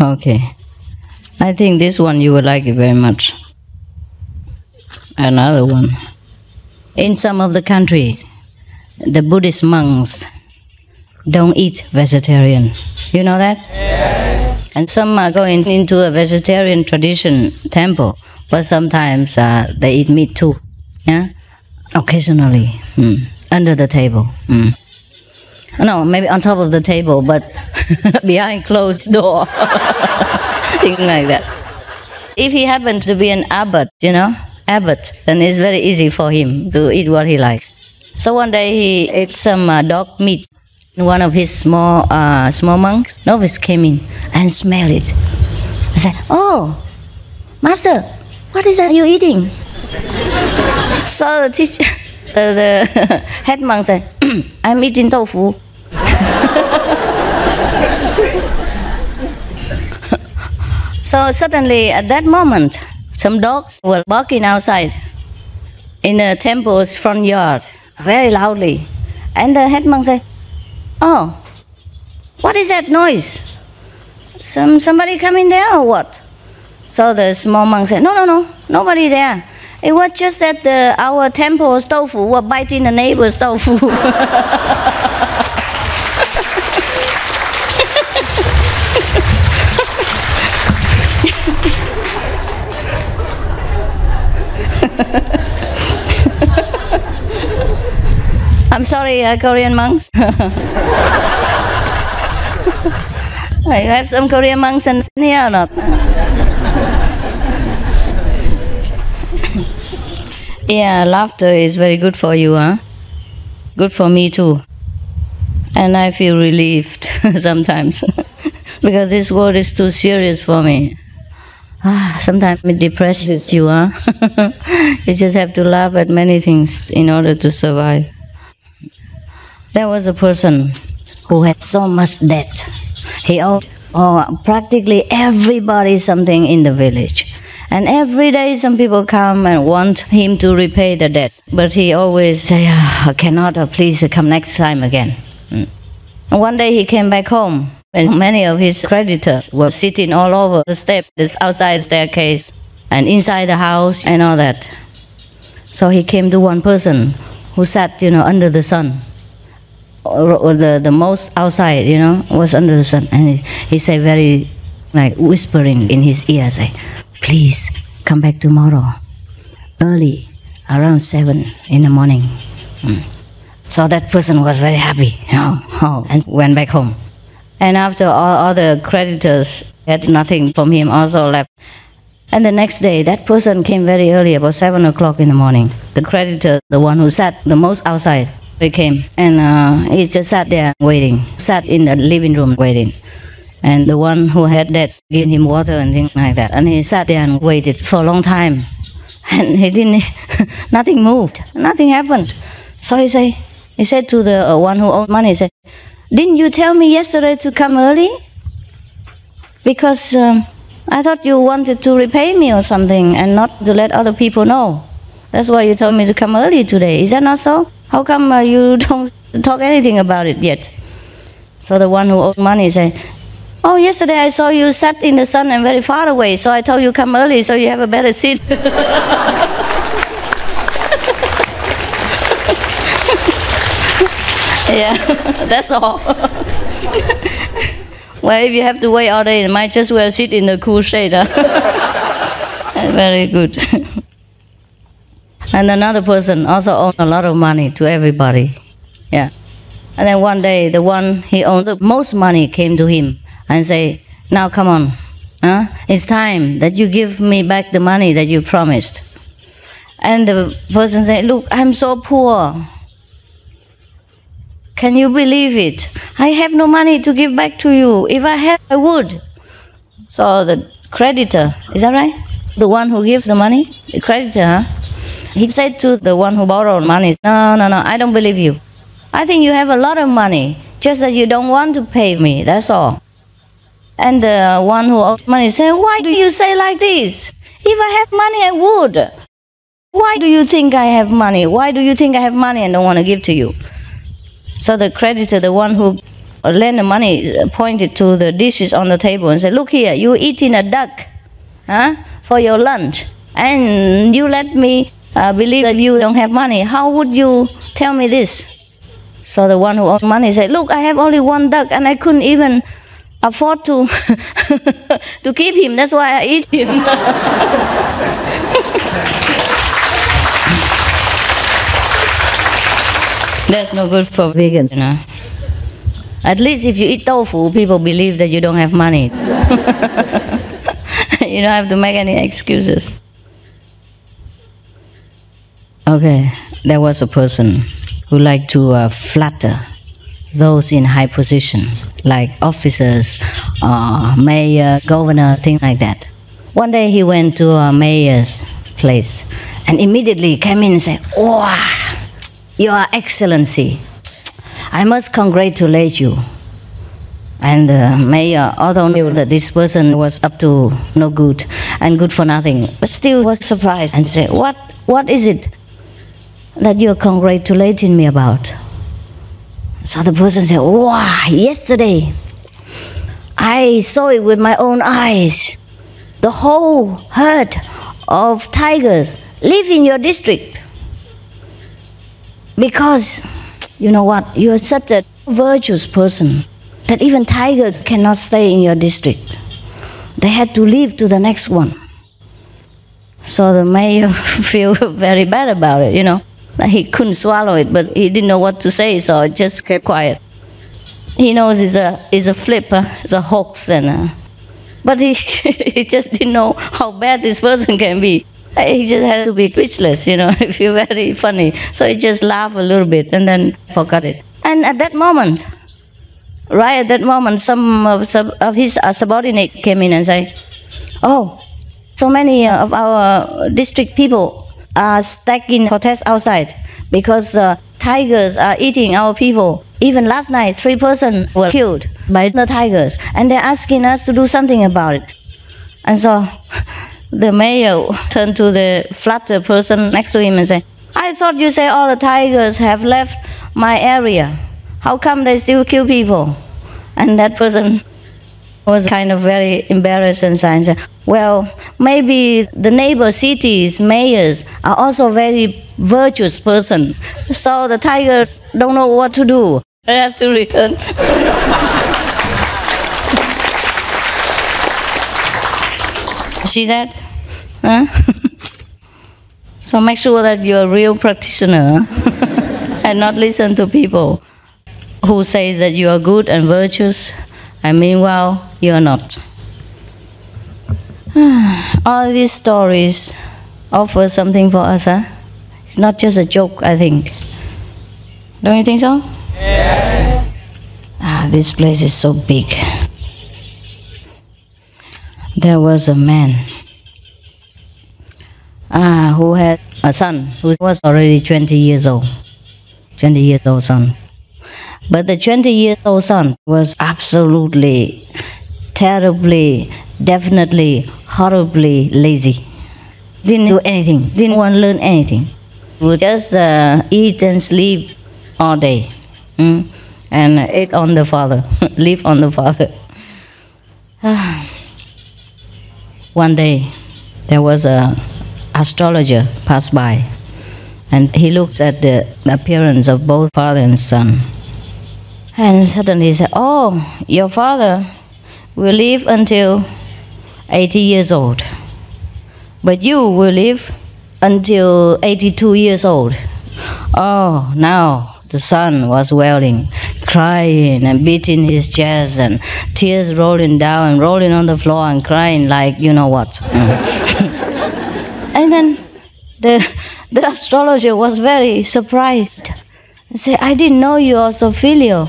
Okay. I think this one you would like it very much. Another one. In some of the countries, the Buddhist monks don't eat vegetarian. You know that? Yes. And some are going into a vegetarian tradition temple, but sometimes they eat meat too. Yeah? Occasionally. Under the table. No, maybe on top of the table, but behind closed door. Things like that. If he happened to be an abbot, abbot, then it's very easy for him to eat what he likes. So one day he ate some dog meat. One of his small monks, novice, came in and smelled it. I said, "Oh, Master, what is that you're eating?" So the teacher, the head monk said, "I'm eating tofu." So suddenly, at that moment, some dogs were barking outside in the temple's front yard, very loudly. And the head monk said, "Oh, what is that noise? Somebody come in there or what?" So the small monk said, No, nobody there. It was just that our temple's tofu were biting the neighbor's tofu." I'm sorry, Korean monks. You have some Korean monks in here or not? Yeah, laughter is very good for you, huh? Good for me too. And I feel relieved sometimes because this world is too serious for me. Sometimes it depresses you, huh? You just have to laugh at many things in order to survive. There was a person who had so much debt. He owed practically everybody something in the village. And every day some people come and want him to repay the debt. But he always say, "I cannot, please come next time again." And one day he came back home, and many of his creditors were sitting all over the steps, the outside staircase, and inside the house and all that. So he came to one person who sat, under the sun. Or the most outside, was under the sun. And he said very, whispering in his ear, say, "Please, come back tomorrow, early, around 7 in the morning." So that person was very happy, and went back home. And after all the creditors had nothing from him, also left. And the next day, that person came very early, about 7 o'clock in the morning. The creditor, the one who sat the most outside, he came, and he just sat there waiting, sat in the living room waiting. And the one who had debts gave him water and things like that. And he sat there and waited for a long time. And he didn't, nothing moved, nothing happened. So he said to the one who owed money, he said, "Didn't you tell me yesterday to come early? Because I thought you wanted to repay me or something and not to let other people know. That's why you told me to come early today. Is that not so? How come you don't talk anything about it yet?" So the one who owed money said, "Oh, yesterday I saw you sat in the sun and very far away, so I told you come early so you have a better seat." Yeah, that's all. Well, if you have to wait all day, you might just well sit in the cool shade. Very good. And another person also owed a lot of money to everybody. Yeah. And then one day, the one he owed the most money came to him and say, "Now come on, it's time that you give me back the money that you promised." And the person said, "Look, I'm so poor. Can you believe it? I have no money to give back to you. If I had, I would." So the creditor, is that right? The one who gives the money? The creditor, he said to the one who borrowed money, No, I don't believe you. I think you have a lot of money, just that you don't want to pay me, that's all." And the one who owed money said, "Why do you say like this? If I have money, I would. Why do you think I have money? Why do you think I have money and don't want to give to you?" So the creditor, the one who lend the money, pointed to the dishes on the table and said, look here, you eating a duck for your lunch, and you let me believe that you don't have money. How would you tell me this? So the one who owed money said, look, I have only one duck and I couldn't even afford to to keep him. That's why I eat him. That's no good for vegans, you know. At least if you eat tofu, people believe that you don't have money. You don't have to make any excuses. Okay, there was a person who liked to flatter those in high positions, like officers, mayor, governor, things like that. One day he went to a mayor's place and immediately came in and said, wow, Your Excellency, I must congratulate you. And the mayor, although knew that this person was up to no good and good for nothing, but still was surprised and said, what is it that you're congratulating me about? So the person said, wow, yesterday I saw it with my own eyes. The whole herd of tigers live in your district. Because, you know what, you are such a virtuous person that even tigers cannot stay in your district. They had to leave to the next one. So the mayor feel very bad about it, you know. He couldn't swallow it, but he didn't know what to say, so he just kept quiet. He knows it's a flip, it's a hoax, but he just didn't know how bad this person can be. He just had to be speechless, you know, if you're very funny. So he just laughed a little bit and then forgot it. And at that moment, right at that moment, some of his subordinates came in and said, oh, so many of our district people are stacking protests outside because tigers are eating our people. Even last night, 3 persons were killed by the tigers, and they're asking us to do something about it. And so the mayor turned to the flatter person next to him and said, I thought you said all the tigers have left my area. How come they still kill people? And that person was kind of very embarrassed and said, well, maybe the neighbor cities' mayors are also very virtuous persons. So the tigers don't know what to do. They have to return. See that? Huh? So make sure that you're a real practitioner and not listen to people who say that you are good and virtuous, and meanwhile, you are not. All these stories offer something for us, huh? It's not just a joke, I think. Don't you think so? Yes. This place is so big. There was a man who had a son who was already 20 years old. 20 years old son. But the 20 years old son was absolutely, terribly, definitely, horribly lazy. Didn't do anything, didn't want to learn anything. Would just eat and sleep all day. And ate on the father, live on the father. One day, there was an astrologer passed by, and he looked at the appearance of both father and son. And suddenly he said, oh, your father will live until 80 years old, but you will live until 82 years old. Oh, now the son was wailing, crying and beating his chest and tears rolling down and rolling on the floor and crying like you know what. And then the astrologer was very surprised and said, I didn't know you are so filial.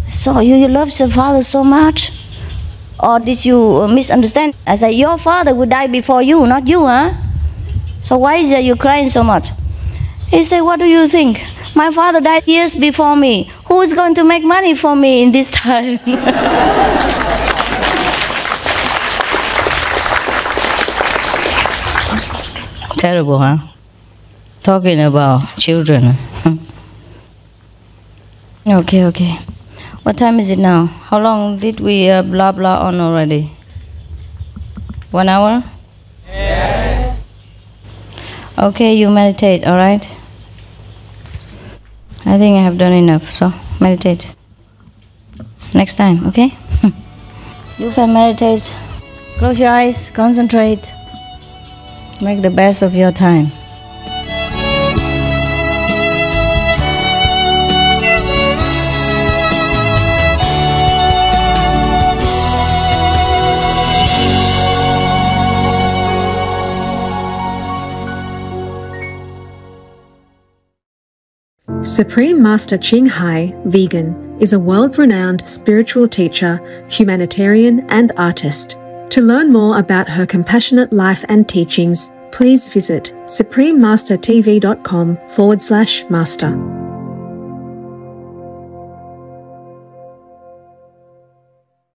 So you love your father so much? Or did you misunderstand? I said, your father would die before you, not you, huh? So why is it you crying so much? He said, what do you think? My father died years before me. Who is going to make money for me in this time? Terrible, huh? Talking about children. Okay. What time is it now? How long did we blah blah on already? 1 hour? Yes. Okay, you meditate, alright? I think I have done enough, so meditate. Next time, okay? You can meditate. Close your eyes, concentrate. Make the best of your time. Supreme Master Ching Hai, vegan, is a world-renowned spiritual teacher, humanitarian and artist. To learn more about her compassionate life and teachings, please visit suprememastertv.com/master.